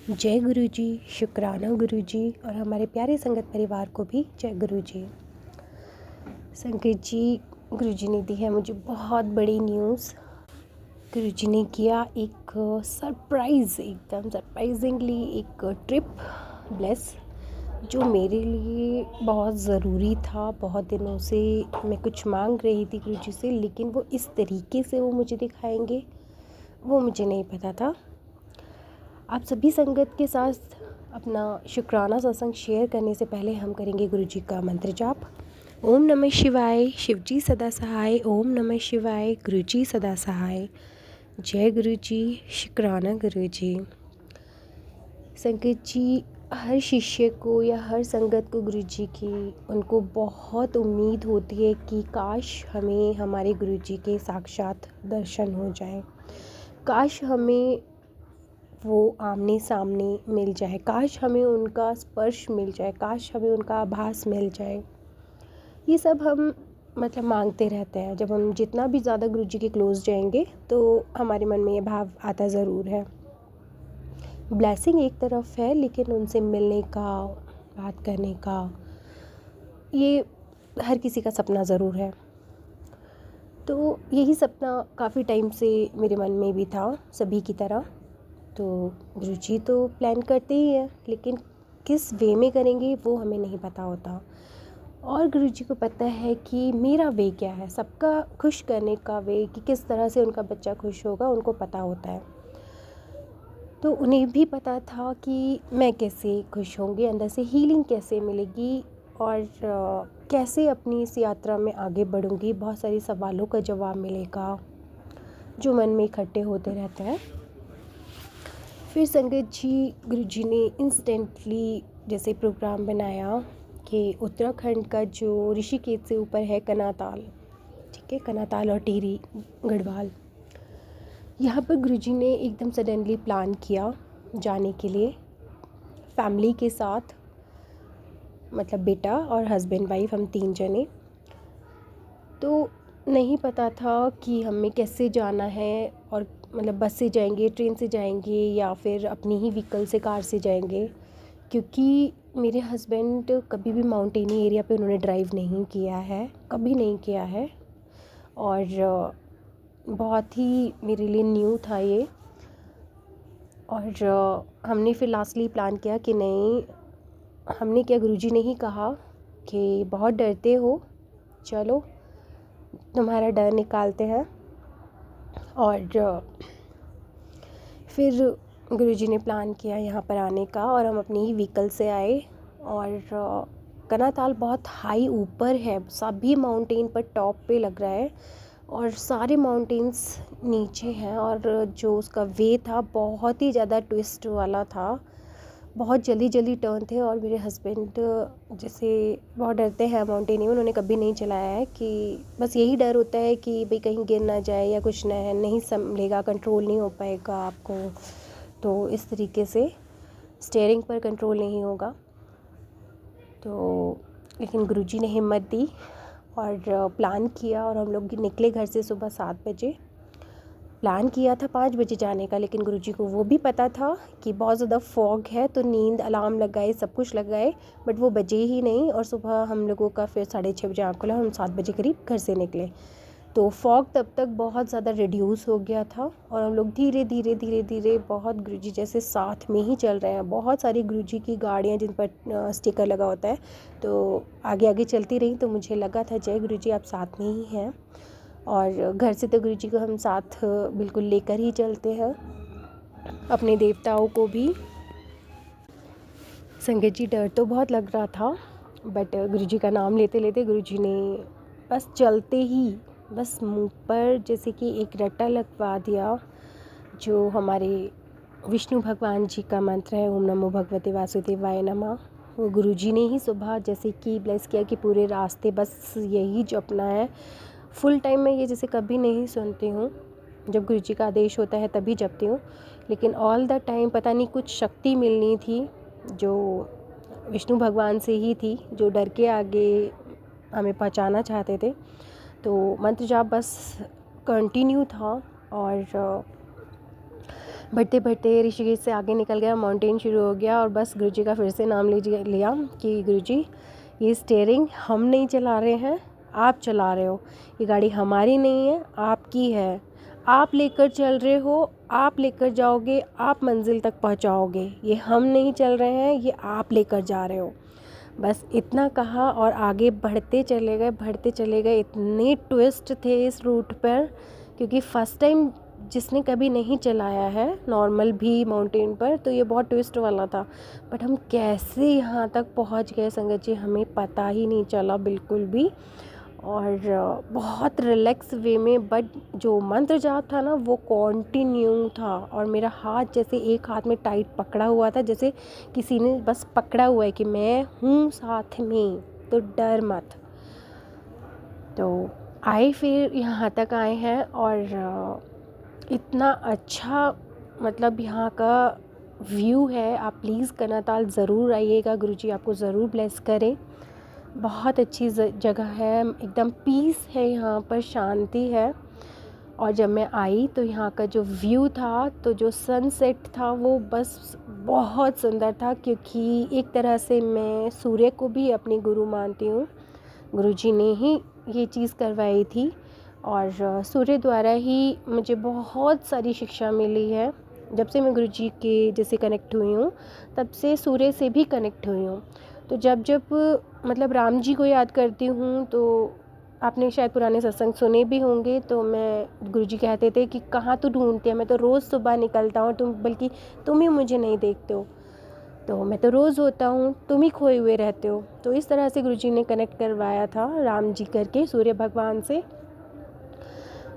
जय गुरु जी, शुक्राना गुरु जी और हमारे प्यारे संगत परिवार को भी जय गुरु जी। संगत जी, गुरु जी ने दी है मुझे बहुत बड़ी न्यूज़। गुरु जी ने किया एक सरप्राइज़, एकदम सरप्राइजिंगली एक ट्रिप ब्लेस, जो मेरे लिए बहुत ज़रूरी था। बहुत दिनों से मैं कुछ मांग रही थी गुरु जी से, लेकिन वो इस तरीके से वो मुझे दिखाएंगे वो मुझे नहीं पता था। आप सभी संगत के साथ अपना शुक्राना सत्संग शेयर करने से पहले हम करेंगे गुरु जी का मंत्र जाप। ओम नमः शिवाय, शिव जी सदा सहाय। ओम नमः शिवाय, गुरु जी सदा सहाय। जय गुरु जी, शुक्राना गुरु जी। संगत जी, हर शिष्य को या हर संगत को गुरु जी की उनको बहुत उम्मीद होती है कि काश हमें हमारे गुरु जी के साक्षात दर्शन हो जाए, काश हमें वो आमने सामने मिल जाए, काश हमें उनका स्पर्श मिल जाए, काश हमें उनका आभास मिल जाए। ये सब हम मांगते रहते हैं। जब हम जितना भी ज़्यादा गुरु जी के क्लोज जाएंगे तो हमारे मन में ये भाव आता ज़रूर है। ब्लेसिंग एक तरफ है, लेकिन उनसे मिलने का, बात करने का, ये हर किसी का सपना ज़रूर है। तो यही सपना काफ़ी टाइम से मेरे मन में भी था, सभी की तरह। तो गुरु जी तो प्लान करते ही हैं, लेकिन किस वे में करेंगे वो हमें नहीं पता होता। और गुरु जी को पता है कि मेरा वे क्या है, सबका खुश करने का वे, कि किस तरह से उनका बच्चा खुश होगा, उनको पता होता है। तो उन्हें भी पता था कि मैं कैसे खुश होंगी, अंदर से हीलिंग कैसे मिलेगी और कैसे अपनी इस यात्रा में आगे बढ़ूंगी। बहुत सारे सवालों का जवाब मिलेगा जो मन में इकट्ठे होते रहते हैं। फिर संगत जी, गुरु जी ने इंस्टेंटली जैसे प्रोग्राम बनाया कि उत्तराखंड का जो ऋषिकेश से ऊपर है कनाताल, ठीक है, कनाताल और टिहरी गढ़वाल, यहाँ पर गुरु जी ने एकदम सडनली प्लान किया जाने के लिए फैमिली के साथ। बेटा और हस्बैंड वाइफ, हम 3 जने। तो नहीं पता था कि हमें कैसे जाना है, और बस से जाएंगे, ट्रेन से जाएंगे, या फिर अपनी ही व्हीकल से, कार से जाएंगे। क्योंकि मेरे हस्बैंड कभी भी माउंटेनी एरिया पे उन्होंने ड्राइव नहीं किया है, कभी नहीं किया है, और बहुत ही मेरे लिए न्यू था ये। और हमने फिर लास्टली प्लान किया कि नहीं, हमने क्या, गुरुजी ने ही कहा कि बहुत डरते हो, चलो तुम्हारा डर निकालते हैं। और फिर गुरुजी ने प्लान किया यहाँ पर आने का, और हम अपनी ही व्हीकल से आए। और कनाताल बहुत हाई ऊपर है, सभी माउंटेन पर टॉप पे लग रहा है, और सारे माउंटेन्स नीचे हैं। और जो उसका वे था बहुत ही ज़्यादा ट्विस्ट वाला था, बहुत जल्दी जल्दी टर्न थे। और मेरे हस्बैंड जैसे बहुत डरते हैं माउंटेनिंग, उन्होंने कभी नहीं चलाया है, कि बस यही डर होता है कि भाई कहीं गिर ना जाए या कुछ ना है, नहीं संभलेगा, कंट्रोल नहीं हो पाएगा आपको, तो इस तरीके से स्टीयरिंग पर कंट्रोल नहीं होगा। तो लेकिन गुरुजी ने हिम्मत दी और प्लान किया, और हम लोग निकले घर से सुबह 7 बजे। प्लान किया था 5 बजे जाने का, लेकिन गुरुजी को वो भी पता था कि बहुत ज़्यादा फॉग है, तो नींद, अलार्म लगाए, सब कुछ लगाए, बट वो बजे ही नहीं। और सुबह हम लोगों का फिर 6:30 बजे आँख खुला, हम 7 बजे करीब घर से निकले। तो फॉग तब तक बहुत ज़्यादा रिड्यूस हो गया था, और हम लोग धीरे धीरे धीरे धीरे बहुत गुरुजी जैसे साथ में ही चल रहे हैं। बहुत सारी गुरुजी की गाड़ियाँ जिन पर स्टिकर लगा होता है, तो आगे आगे चलती रही। तो मुझे लगा था जय गुरुजी आप साथ में ही हैं, और घर से तो गुरुजी को हम साथ बिल्कुल लेकर ही चलते हैं, अपने देवताओं को भी। संगत जी, डर तो बहुत लग रहा था, बट गुरुजी का नाम लेते लेते गुरुजी ने बस चलते ही बस मुंह पर जैसे कि एक रट्टा लगवा दिया, जो हमारे विष्णु भगवान जी का मंत्र है, ओम नमो भगवते वासुदेवाय नमः। वो गुरुजी ने ही सुबह जैसे कि ब्लेस किया कि पूरे रास्ते बस यही जपना है। फुल टाइम में ये जैसे कभी नहीं सुनती हूँ, जब गुरुजी का आदेश होता है तभी जपती हूँ, लेकिन ऑल द टाइम पता नहीं कुछ शक्ति मिलनी थी, जो विष्णु भगवान से ही थी, जो डर के आगे हमें पहुँचाना चाहते थे। तो मंत्र जाप बस कंटिन्यू था, और बढ़ते बढ़ते ऋषिकेश से आगे निकल गया, माउंटेन शुरू हो गया और बस गुरुजी का फिर से नाम लिया कि गुरुजी ये स्टीयरिंग हम नहीं चला रहे हैं, आप चला रहे हो, ये गाड़ी हमारी नहीं है, आपकी है, आप लेकर चल रहे हो, आप लेकर जाओगे, आप मंजिल तक पहुंचाओगे, ये हम नहीं चल रहे हैं, ये आप लेकर जा रहे हो। बस इतना कहा और आगे बढ़ते चले गए। इतने ट्विस्ट थे इस रूट पर, क्योंकि फ़र्स्ट टाइम जिसने कभी नहीं चलाया है नॉर्मल भी माउंटेन पर, तो ये बहुत ट्विस्ट वाला था। बट हम कैसे यहाँ तक पहुँच गए संगत जी, हमें पता ही नहीं चला बिल्कुल भी। और बहुत रिलैक्स वे में, बट जो मंत्र जाप था ना वो कंटिन्यू था, और मेरा हाथ जैसे एक हाथ में टाइट पकड़ा हुआ था, जैसे किसी ने बस पकड़ा हुआ है कि मैं हूँ साथ में, तो डर मत। तो आए, फिर यहाँ तक आए हैं और इतना अच्छा मतलब यहाँ का व्यू है। आप प्लीज़ कनाताल ज़रूर आइएगा, गुरुजी आपको ज़रूर ब्लेस करें। बहुत अच्छी जगह है, एकदम पीस है यहाँ पर, शांति है। और जब मैं आई तो यहाँ का जो व्यू था, तो जो सनसेट था वो बस बहुत सुंदर था, क्योंकि एक तरह से मैं सूर्य को भी अपनी गुरु मानती हूँ। गुरुजी ने ही ये चीज़ करवाई थी और सूर्य द्वारा ही मुझे बहुत सारी शिक्षा मिली है। जब से मैं गुरुजी के जैसे कनेक्ट हुई हूँ, तब से सूर्य से भी कनेक्ट हुई हूँ। तो जब मतलब राम जी को याद करती हूँ, तो आपने शायद पुराने सत्संग सुने भी होंगे, तो मैं गुरुजी कहते थे कि कहाँ तू ढूंढती है, मैं तो रोज़ सुबह निकलता हूँ, बल्कि तुम ही मुझे नहीं देखते हो, तो मैं तो रोज़ होता हूँ, तुम ही खोए हुए रहते हो। तो इस तरह से गुरुजी ने कनेक्ट करवाया था राम जी करके सूर्य भगवान से,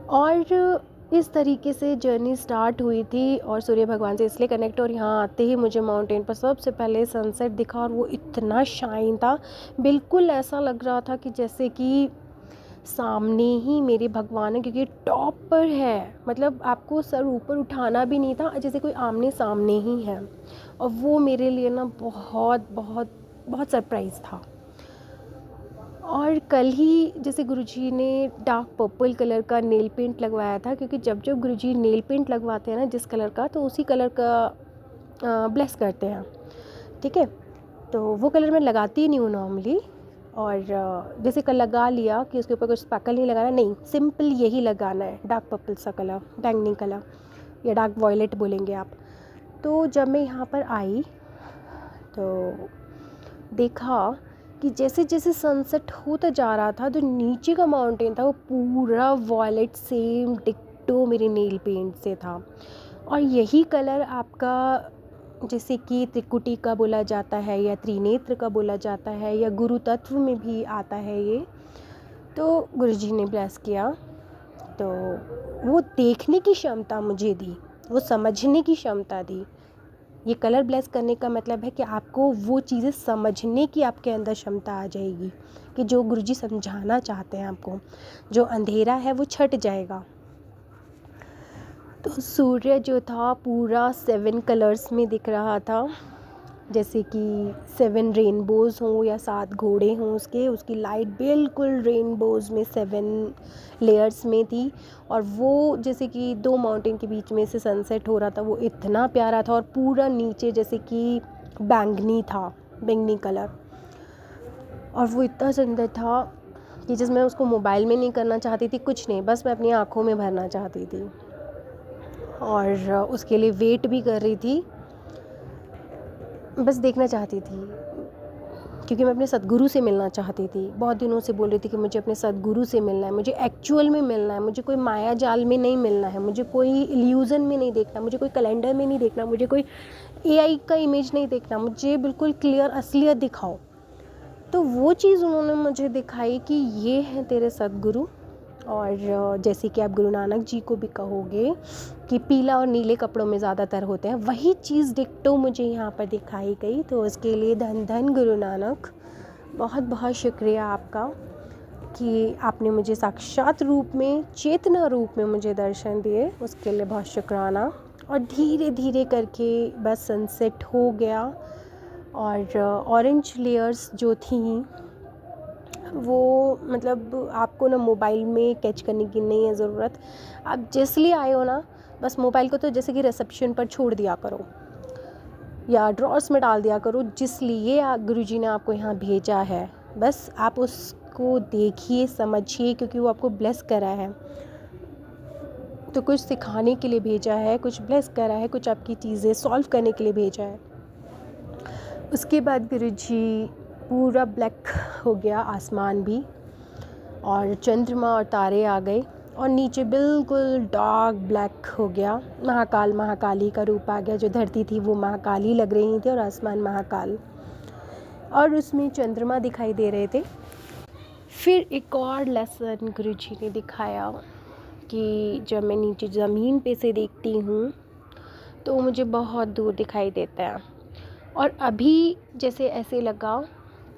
और इस तरीके से जर्नी स्टार्ट हुई थी और सूर्य भगवान से इसलिए कनेक्ट। और यहाँ आते ही मुझे माउंटेन पर सबसे पहले सनसेट दिखा, और वो इतना शाइन था, बिल्कुल ऐसा लग रहा था कि जैसे कि सामने ही मेरे भगवान है, क्योंकि टॉप पर है, मतलब आपको सर ऊपर उठाना भी नहीं था, जैसे कोई आमने सामने ही है। और वो मेरे लिए ना बहुत बहुत बहुत सरप्राइज़ था। और कल ही जैसे गुरुजी ने डार्क पर्पल कलर का नेल पेंट लगवाया था, क्योंकि जब जब गुरुजी नेल पेंट लगवाते हैं ना जिस कलर का, तो उसी कलर का ब्लेस करते हैं, ठीक है। तो वो कलर मैं लगाती नहीं हूँ नॉर्मली, और जैसे कल लगा लिया कि उसके ऊपर कुछ स्पार्कल नहीं लगाना, नहीं, सिंपल यही लगाना है, डार्क पर्पल सा कलर, बैंगनी कलर या डार्क वॉयलेट बोलेंगे आप। तो जब मैं यहाँ पर आई तो देखा कि जैसे जैसे सनसेट होता जा रहा था, तो नीचे का माउंटेन था वो पूरा वॉयलेट सेम डिक्टो मेरे नेल पेंट से था। और यही कलर आपका जैसे कि त्रिकुटी का बोला जाता है, या त्रिनेत्र का बोला जाता है, या गुरु तत्व में भी आता है ये। तो गुरुजी ने ब्लेस किया, तो वो देखने की क्षमता मुझे दी, वो समझने की क्षमता दी। ये कलर ब्लेस करने का मतलब है कि आपको वो चीज़ें समझने की आपके अंदर क्षमता आ जाएगी, कि जो गुरुजी समझाना चाहते हैं आपको, जो अंधेरा है वो छट जाएगा। तो सूर्य जो था पूरा 7 कलर्स में दिख रहा था, जैसे कि 7 रेनबोज़ हों या 7 घोड़े हों, उसकी लाइट बिल्कुल रेनबोज़ में 7 लेयर्स में थी। और वो जैसे कि 2 माउंटेन के बीच में से सनसेट हो रहा था, वो इतना प्यारा था। और पूरा नीचे जैसे कि बैंगनी कलर, और वो इतना सुंदर था कि जिस मैं उसको मोबाइल में नहीं करना चाहती थी, कुछ नहीं, बस मैं अपनी आँखों में भरना चाहती थी, और उसके लिए वेट भी कर रही थी, बस देखना चाहती थी, क्योंकि मैं अपने सद्गुरु से मिलना चाहती थी। बहुत दिनों से बोल रही थी कि मुझे अपने सद्गुरु से मिलना है, मुझे एक्चुअल में मिलना है, मुझे कोई माया जाल में नहीं मिलना है, मुझे कोई इल्यूज़न में नहीं देखना, मुझे कोई कैलेंडर में नहीं देखना, मुझे कोई एआई का इमेज नहीं देखना, मुझे बिल्कुल क्लियर असलियत दिखाओ। तो वो चीज़ उन्होंने मुझे दिखाई कि ये हैं तेरे सद्गुरु। और जैसे कि आप गुरु नानक जी को भी कहोगे कि पीला और नीले कपड़ों में ज़्यादातर होते हैं, वही चीज़ डिक्टो मुझे यहाँ पर दिखाई गई। तो उसके लिए धन धन गुरु नानक, बहुत बहुत शुक्रिया आपका कि आपने मुझे साक्षात रूप में, चेतना रूप में मुझे दर्शन दिए, उसके लिए बहुत शुक्राना। और धीरे धीरे करके बस सनसेट हो गया, और ऑरेंज लेयर्स जो थी वो मतलब आपको ना मोबाइल में कैच करने की नहीं है ज़रूरत। आप जिस लिए आए हो ना, बस मोबाइल को तो जैसे कि रिसेप्शन पर छोड़ दिया करो या ड्रॉर्स में डाल दिया करो, जिस लिए गुरुजी ने आपको यहाँ भेजा है। बस आप उसको देखिए, समझिए, क्योंकि वो आपको ब्लेस करा है, तो कुछ सिखाने के लिए भेजा है, कुछ ब्लेस करा है, कुछ आपकी चीज़ें सॉल्व करने के लिए भेजा है। उसके बाद गुरुजी पूरा ब्लैक हो गया आसमान भी, और चंद्रमा और तारे आ गए, और नीचे बिल्कुल डार्क ब्लैक हो गया। महाकाल महाकाली का रूप आ गया। जो धरती थी वो महाकाली लग रही थी और आसमान महाकाल, और उसमें चंद्रमा दिखाई दे रहे थे। फिर एक और लेसन गुरुजी ने दिखाया कि जब मैं नीचे ज़मीन पे से देखती हूँ तो मुझे बहुत दूर दिखाई देता है, और अभी जैसे ऐसे लगा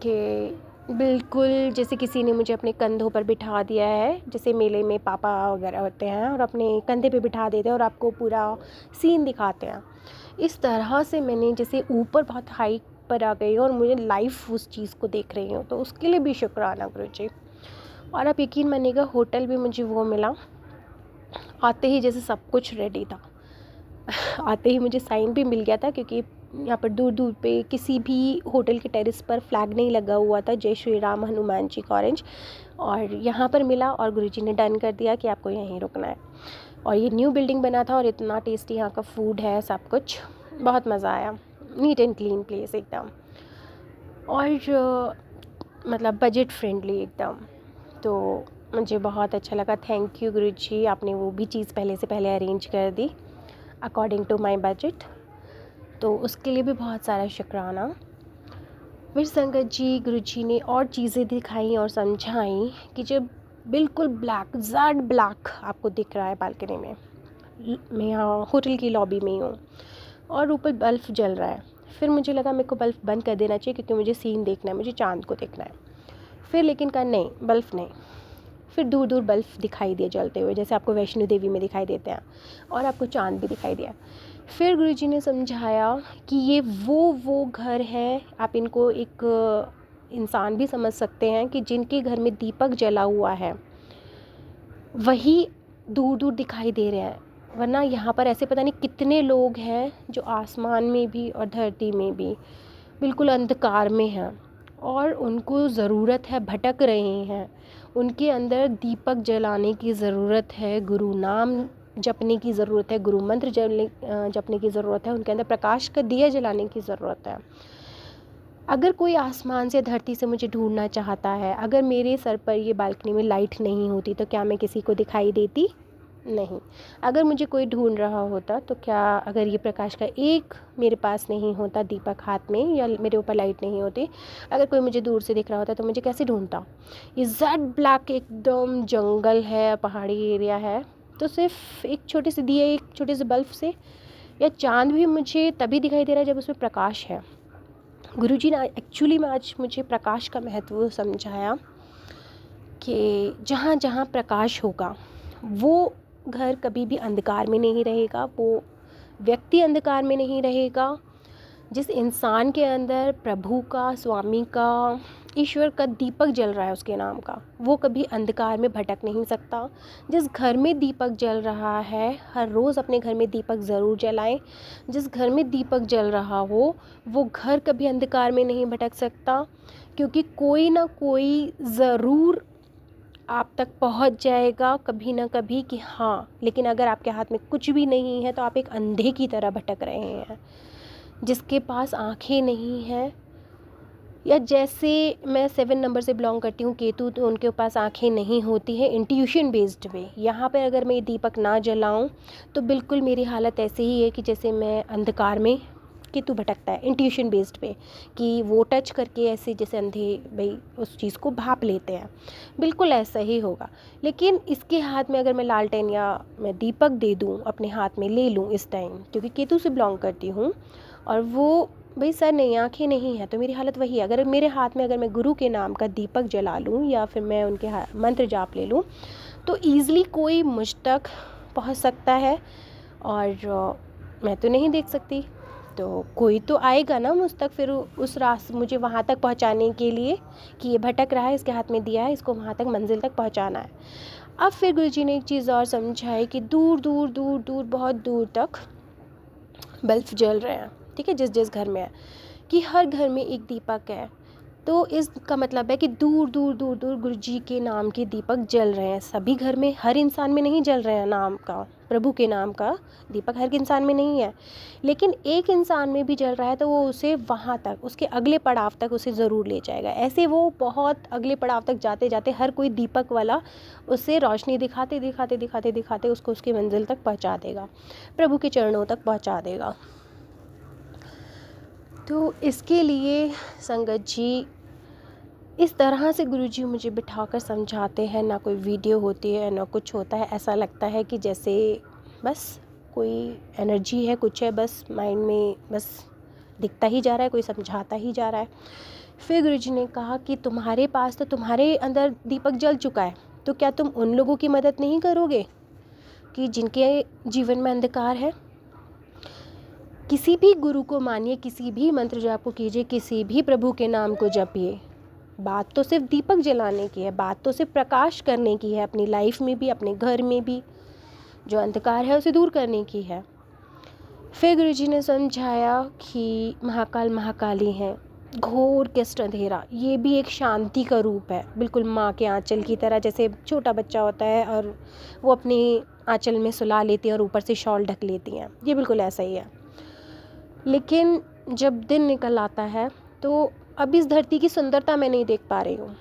कि बिल्कुल जैसे किसी ने मुझे अपने कंधों पर बिठा दिया है, जैसे मेले में पापा वगैरह होते हैं और अपने कंधे पे बिठा देते हैं और आपको पूरा सीन दिखाते हैं। इस तरह से मैंने जैसे ऊपर बहुत हाइट पर आ गई और मुझे लाइव उस चीज़ को देख रही हूँ, तो उसके लिए भी शुक्राना गुरुजी। और आप यकीन मानिएगा, होटल भी मुझे वो मिला, आते ही जैसे सब कुछ रेडी था। आते ही मुझे साइन भी मिल गया था, क्योंकि यहाँ पर दूर दूर पे किसी भी होटल के टेरेस पर फ्लैग नहीं लगा हुआ था, जय श्री राम हनुमान जी का ऑरेंज, और यहाँ पर मिला और गुरुजी ने डन कर दिया कि आपको यहीं रुकना है। और ये न्यू बिल्डिंग बना था और इतना टेस्टी यहाँ का फूड है, सब कुछ बहुत मज़ा आया। नीट एंड क्लीन प्लेस एकदम, और मतलब बजट फ्रेंडली एकदम, तो मुझे बहुत अच्छा लगा। थैंक यू गुरुजी, आपने वो भी चीज़ पहले से पहले अरेंज कर दी अकॉर्डिंग टू माय बजट, तो उसके लिए भी बहुत सारा शुक्राना। फिर संगत जी, गुरुजी ने और चीज़ें दिखाई और समझाई कि जब बिल्कुल ब्लैक ज़ेड ब्लैक आपको दिख रहा है बालकनी में, मैं यहाँ होटल की लॉबी में ही हूँ और ऊपर बल्ब जल रहा है। फिर मुझे लगा मेरे को बल्ब बंद कर देना चाहिए, क्योंकि मुझे सीन देखना है, मुझे चाँद को देखना है। फिर लेकिन कहा नहीं, बल्ब नहीं। फिर दूर दूर बल्ब दिखाई दिए जलते हुए, जैसे आपको वैष्णो देवी में दिखाई देते हैं, और आपको चाँद भी दिखाई दिया। फिर गुरुजी ने समझाया कि ये वो घर हैं, आप इनको एक इंसान भी समझ सकते हैं, कि जिनके घर में दीपक जला हुआ है वही दूर दूर दिखाई दे रहे हैं, वरना यहाँ पर ऐसे पता नहीं कितने लोग हैं जो आसमान में भी और धरती में भी बिल्कुल अंधकार में हैं, और उनको ज़रूरत है, भटक रहे हैं। उनके अंदर दीपक जलाने की ज़रूरत है, गुरु नाम जपने की ज़रूरत है, गुरु मंत्र जपने की ज़रूरत है, उनके अंदर प्रकाश का दिया जलाने की ज़रूरत है। अगर कोई आसमान से धरती से मुझे ढूंढना चाहता है, अगर मेरे सर पर ये बालकनी में लाइट नहीं होती तो क्या मैं किसी को दिखाई देती? नहीं। अगर मुझे कोई ढूंढ रहा होता तो क्या, अगर ये प्रकाश का एक मेरे पास नहीं होता दीपक हाथ में, या मेरे ऊपर लाइट नहीं होती, अगर कोई मुझे दूर से दिख रहा होता तो मुझे कैसे ढूंढता? ये जेड ब्लैक एकदम जंगल है, पहाड़ी एरिया है, तो सिर्फ एक छोटे से दिए, एक छोटे से बल्ब से, या चाँद भी मुझे तभी दिखाई दे रहा है जब उसमें प्रकाश है। गुरुजी ने एक्चुअली में आज मुझे प्रकाश का महत्व समझाया कि जहाँ जहाँ प्रकाश होगा वो घर कभी भी अंधकार में नहीं रहेगा, वो व्यक्ति अंधकार में नहीं रहेगा। जिस इंसान के अंदर प्रभु का, स्वामी का, ईश्वर का दीपक जल रहा है उसके नाम का, वो कभी अंधकार में भटक नहीं सकता। जिस घर में दीपक जल रहा है, हर रोज़ अपने घर में दीपक ज़रूर जलाएं। जिस घर में दीपक जल रहा हो वो घर कभी अंधकार में नहीं भटक सकता, क्योंकि कोई ना कोई ज़रूर आप तक पहुंच जाएगा कभी ना कभी कि हाँ। लेकिन अगर आपके हाथ में कुछ भी नहीं है तो आप एक अंधे की तरह भटक रहे हैं। जिसके पास आँखें नहीं हैं, या जैसे मैं 7 नंबर से बिलोंग करती हूँ, केतु, तो उनके पास आँखें नहीं होती है, इंट्यूशन बेस्ड वे। यहाँ पर अगर मैं ये दीपक ना जलाऊँ तो बिल्कुल मेरी हालत ऐसे ही है कि जैसे मैं अंधकार में, केतु भटकता है इंट्यूशन बेस्ड पे, कि वो टच करके ऐसे जैसे अंधे भाई उस चीज़ को भाप लेते हैं, बिल्कुल ऐसा ही होगा। लेकिन इसके हाथ में अगर मैं लालटेन या मैं दीपक दे दूँ, अपने हाथ में ले लूँ इस टाइम, क्योंकि केतु से बिलोंग करती हूँ, और वो भाई सर नहीं, आँखें नहीं है, तो मेरी हालत वही है। अगर मेरे हाथ में, अगर मैं गुरु के नाम का दीपक जला लूँ या फिर मैं उनके मंत्र जाप ले लूँ, तो ईज़िली कोई मुझ तक पहुँच सकता है, और मैं तो नहीं देख सकती, तो कोई तो आएगा ना मुझ तक फिर उस रास्ते, मुझे वहाँ तक पहुँचाने के लिए, कि ये भटक रहा है, इसके हाथ में दिया है, इसको वहाँ तक मंजिल तक पहुँचाना है। अब फिर गुरुजी ने एक चीज़ और समझाई कि दूर दूर दूर दूर बहुत दूर तक बल्ब जल रहे हैं, ठीक है, जिस जिस घर में है, कि हर घर में एक दीपक है। तो इसका मतलब है कि दूर दूर दूर दूर गुरुजी के नाम के दीपक जल रहे हैं सभी घर में, हर इंसान में नहीं जल रहे हैं नाम का, प्रभु के नाम का दीपक हर इंसान में नहीं है, लेकिन एक इंसान में भी जल रहा है तो वो उसे वहाँ तक, उसके अगले पड़ाव तक उसे ज़रूर ले जाएगा। ऐसे वो बहुत अगले पड़ाव तक जाते जाते हर कोई दीपक वाला उसे रोशनी दिखाते दिखाते दिखाते दिखाते उसको उसकी मंजिल तक पहुँचा देगा, प्रभु के चरणों तक पहुँचा देगा। तो इसके लिए संगत जी इस तरह से गुरुजी मुझे बिठाकर समझाते हैं, ना कोई वीडियो होती है ना कुछ होता है, ऐसा लगता है कि जैसे बस कोई एनर्जी है, कुछ है, बस माइंड में बस दिखता ही जा रहा है, कोई समझाता ही जा रहा है। फिर गुरुजी ने कहा कि तुम्हारे पास तो तुम्हारे अंदर दीपक जल चुका है, तो क्या तुम उन लोगों की मदद नहीं करोगे कि जिनके जीवन में अंधकार है। किसी भी गुरु को मानिए, किसी भी मंत्र जाप को कीजिए, किसी भी प्रभु के नाम को जपिए, बात तो सिर्फ दीपक जलाने की है, बात तो सिर्फ प्रकाश करने की है, अपनी लाइफ में भी, अपने घर में भी जो अंधकार है उसे दूर करने की है। फिर गुरुजी ने समझाया कि महाकाल महाकाली हैं, घोर कष्ट अंधेरा, ये भी एक शांति का रूप है, बिल्कुल माँ के आंचल की तरह। जैसे छोटा बच्चा होता है और वो अपनी आंचल में सुला लेती है और ऊपर से शॉल ढक लेती हैं, ये बिल्कुल ऐसा ही है। लेकिन जब दिन निकल आता है तो अब इस धरती की सुंदरता मैं नहीं देख पा रही हूँ।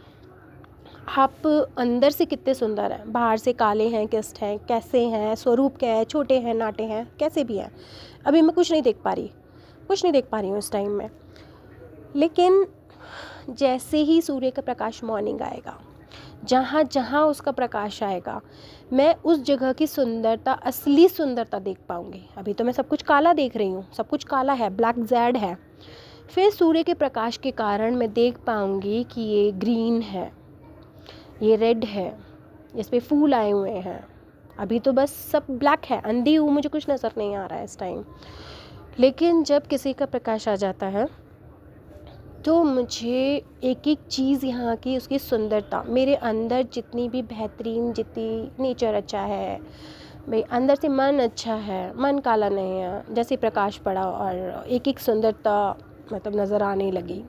आप अंदर से कितने सुंदर हैं, बाहर से काले हैं, किस्ट हैं, कैसे हैं, स्वरूप क्या है, छोटे हैं, नाटे हैं, कैसे भी हैं, अभी मैं कुछ नहीं देख पा रही हूँ इस टाइम में। लेकिन जैसे ही सूर्य का प्रकाश मॉर्निंग आएगा, जहाँ जहाँ उसका प्रकाश आएगा, मैं उस जगह की सुंदरता, असली सुंदरता देख पाऊँगी। अभी तो मैं सब कुछ काला देख रही हूँ, सब कुछ काला है, ब्लैक ज़ैड है। फिर सूर्य के प्रकाश के कारण मैं देख पाऊँगी कि ये ग्रीन है, ये रेड है, इस पे फूल आए हुए हैं। अभी तो बस सब ब्लैक है, अंधी हूँ, मुझे कुछ नज़र नहीं आ रहा है इस टाइम। लेकिन जब किसी का प्रकाश आ जाता है तो मुझे एक एक चीज़ यहाँ की, उसकी सुंदरता, मेरे अंदर जितनी भी बेहतरीन, जितनी नेचर अच्छा है, भाई अंदर से मन अच्छा है, मन काला नहीं है, जैसे प्रकाश पड़ा और एक एक सुंदरता मतलब नज़र आने लगी,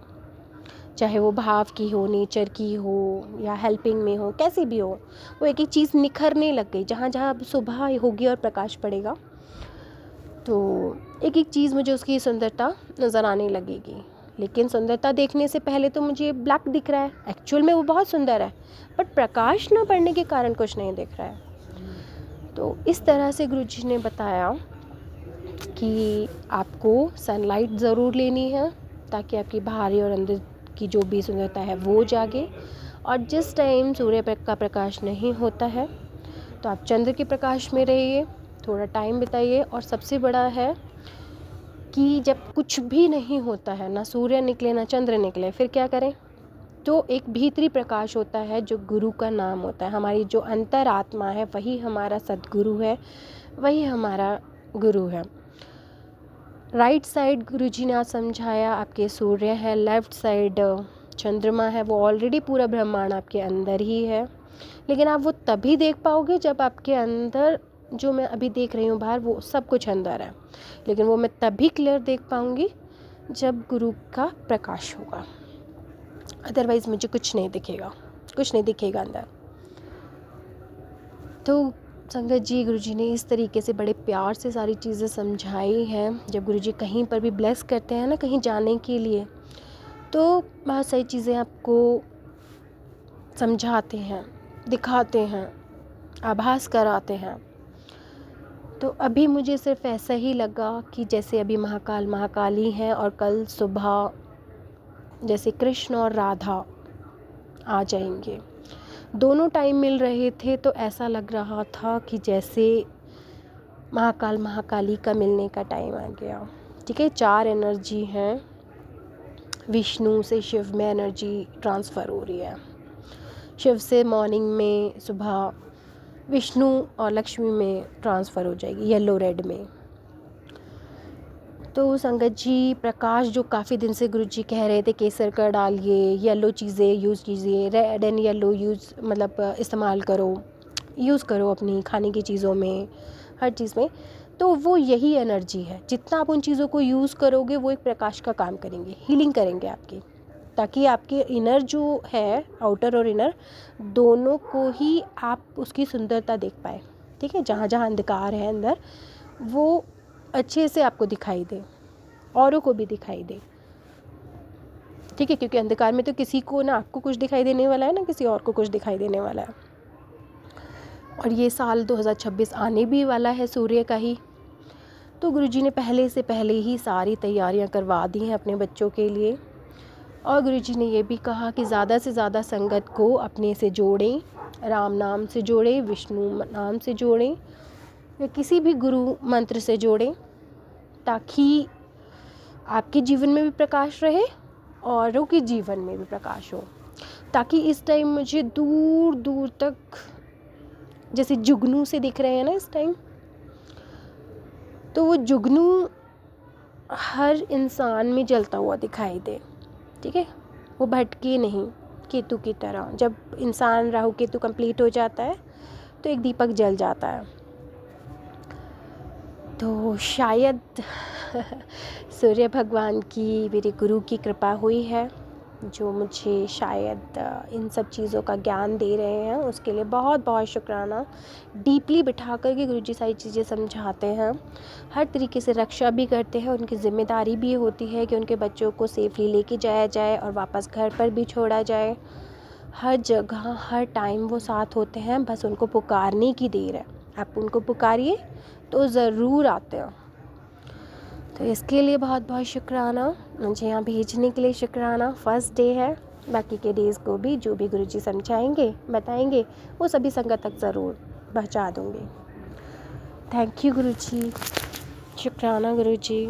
चाहे वो भाव की हो, नेचर की हो या हेल्पिंग में हो, कैसी भी हो, वो एक एक चीज़ निखरने लग गई। जहाँ जहाँ सुबह होगी और प्रकाश पड़ेगा तो एक एक चीज़ मुझे उसकी सुंदरता नज़र आने लगेगी। लेकिन सुंदरता देखने से पहले तो मुझे ब्लैक दिख रहा है, एक्चुअल में वो बहुत सुंदर है, बट प्रकाश न पड़ने के कारण कुछ नहीं दिख रहा है। तो इस तरह से गुरुजी ने बताया कि आपको सनलाइट ज़रूर लेनी है ताकि आपकी बाहरी और अंदर की जो भी सुंदरता है वो जागे। और जिस टाइम सूर्य का प्रकाश नहीं होता है तो आप चंद्र के प्रकाश में रहिए, थोड़ा टाइम बिताइए। और सबसे बड़ा है कि जब कुछ भी नहीं होता है, ना सूर्य निकले ना चंद्र निकले, फिर क्या करें? तो एक भीतरी प्रकाश होता है जो गुरु का नाम होता है। हमारी जो अंतरात्मा है वही हमारा सद्गुरु है, वही हमारा गुरु है। राइट साइड गुरुजी ने आज समझाया आपके सूर्य है, लेफ़्ट साइड चंद्रमा है, वो ऑलरेडी पूरा ब्रह्मांड आपके अंदर ही है। लेकिन आप वो तभी देख पाओगे जब आपके अंदर, जो मैं अभी देख रही हूँ बाहर, वो सब कुछ अंदर है, लेकिन वो मैं तभी क्लियर देख पाऊँगी जब गुरु का प्रकाश होगा, अदरवाइज़ मुझे कुछ नहीं दिखेगा अंदर। तो संगत जी, गुरुजी ने इस तरीके से बड़े प्यार से सारी चीज़ें समझाई हैं। जब गुरुजी कहीं पर भी ब्लेस करते हैं ना, कहीं जाने के लिए, तो बहुत सारी चीज़ें आपको समझाते हैं, दिखाते हैं, आभास कराते हैं। तो अभी मुझे सिर्फ ऐसा ही लगा कि जैसे अभी महाकाल महाकाली हैं और कल सुबह जैसे कृष्ण और राधा आ जाएंगे, दोनों टाइम मिल रहे थे, तो ऐसा लग रहा था कि जैसे महाकाल महाकाली का मिलने का टाइम आ गया। ठीक है, 4 एनर्जी हैं, विष्णु से शिव में एनर्जी ट्रांसफ़र हो रही है, शिव से मॉर्निंग में सुबह विष्णु और लक्ष्मी में ट्रांसफ़र हो जाएगी, येलो रेड में। तो संगत जी, प्रकाश जो काफ़ी दिन से गुरुजी कह रहे थे केसर का डालिए, येलो चीज़ें यूज़ कीजिए, रेड एंड येलो यूज़ मतलब इस्तेमाल करो, यूज़ करो अपनी खाने की चीज़ों में, हर चीज़ में। तो वो यही एनर्जी है, जितना आप उन चीज़ों को यूज़ करोगे वो एक प्रकाश का काम करेंगे, हीलिंग करेंगे आपकी, ताकि आपके इनर जो है, आउटर और इनर दोनों को ही आप उसकी सुंदरता देख पाए। ठीक है, जहाँ जहाँ अंधकार है अंदर वो अच्छे से आपको दिखाई दे, औरों को भी दिखाई दे। ठीक है, क्योंकि अंधकार में तो किसी को ना आपको कुछ दिखाई देने वाला है ना किसी और को कुछ दिखाई देने वाला है। और ये साल 2026 आने भी वाला है सूर्य का ही, तो गुरुजी ने पहले ही सारी तैयारियां करवा दी हैं अपने बच्चों के लिए। और गुरुजी ने ये भी कहा कि ज़्यादा से ज़्यादा संगत को अपने से जोड़ें, राम नाम से जोड़ें, विष्णु नाम से जोड़ें, या किसी भी गुरु मंत्र से जोड़ें, ताकि आपके जीवन में भी प्रकाश रहे, औरों के जीवन में भी प्रकाश हो। ताकि इस टाइम मुझे दूर दूर तक जैसे जुगनू से दिख रहे हैं ना इस टाइम, तो वो जुगनू हर इंसान में जलता हुआ दिखाई दे। ठीक है, वो भटके नहीं, केतु की तरह। जब इंसान राहु केतु कंप्लीट हो जाता है तो एक दीपक जल जाता है। तो शायद सूर्य भगवान की, मेरे गुरु की कृपा हुई है, जो मुझे शायद इन सब चीज़ों का ज्ञान दे रहे हैं, उसके लिए बहुत बहुत शुक्राना। डीपली बिठा कर के गुरुजी सारी चीज़ें समझाते हैं, हर तरीके से रक्षा भी करते हैं। उनकी ज़िम्मेदारी भी होती है कि उनके बच्चों को सेफली लेके जाया जाए और वापस घर पर भी छोड़ा जाए। हर जगह हर टाइम वो साथ होते हैं, बस उनको पुकारने की देर है। आप उनको पुकारिए तो ज़रूर आते हैं। तो इसके लिए बहुत बहुत शुक्राना, मुझे यहाँ भेजने के लिए शुक्राना। फर्स्ट डे है, बाकी के डेज़ को भी जो भी गुरुजी समझाएंगे बताएंगे वो सभी संगत तक ज़रूर पहुँचा दूँगी। थैंक यू गुरुजी, शुक्राना गुरुजी।